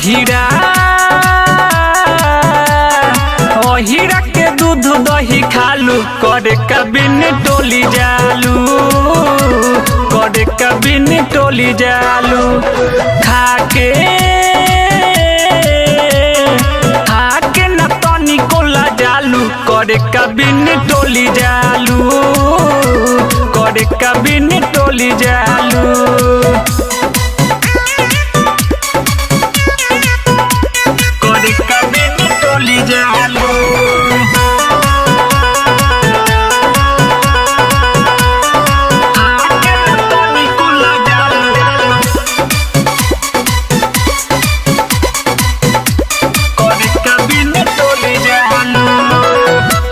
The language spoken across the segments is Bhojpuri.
हीरा ओ हीरा के दूध दही खालू करे कबिन टोली जालू करे कबिन टोली जालू खाके न तनी कोला जालू करे कबिन टोली जालू करे कबिन टोली जालू करे कबिन टोली जालू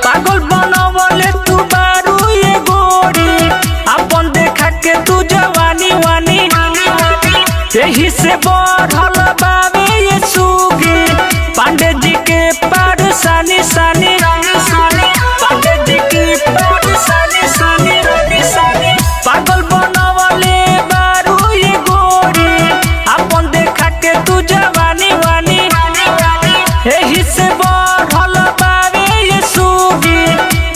पागल बनवले तू बारू ये गोरी अपन देखा के तू जवानी वानी यही से बढ़ल बाबे ये सुगी पांडे जी के पार सानी सानी पांडे जी के पार सानी सानी पागल बनवले बारू ये गोरी अपन देखा के तू जवानी वानी यही से बढ़ल बाबे ये सुगी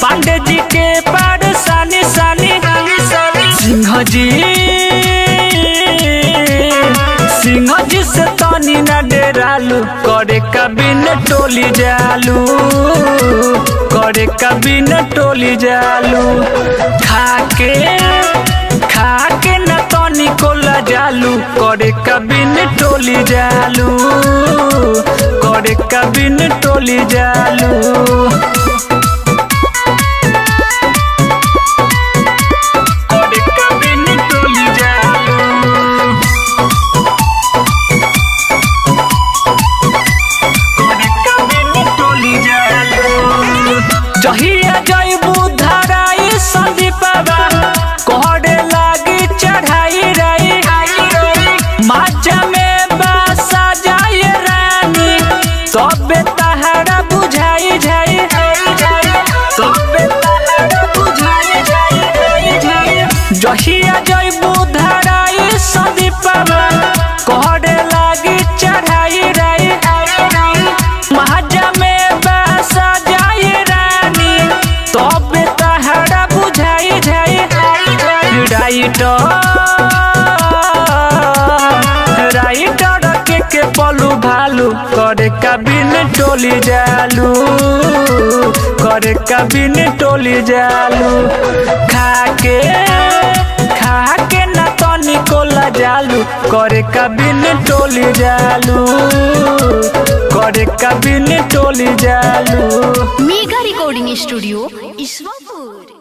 पांडे जी के पार सानी सानी सिंह जी से तनी न डेरालू करे कबिन टोली जालू करे कबिन टोली जालू खाके न तनी कोला जालू करे कबिन टोली जालू करे कबिन टोली जालू जहिया जइबू धराई संदीपवा कहरे लागी चढ़ाई रही माचा में बासा जाए रानी तबे तहरा बुझाई जाई तबे तहरा बुझाई जाई जहिया जइबू धराई संदीपवा कहरे लागी चढ़ाई रही माचा में बासा तबे तहरा बुझाई जाई राइटर के पलू भालू करे कबिन टोली जालू करे कबिन टोली जालू खाके न तनी कोला जालू करे कबिन टोली जालू करे कबिन टोली जालू मेगा रिकॉर्डिंग स्टूडियो ईश्वरपुर।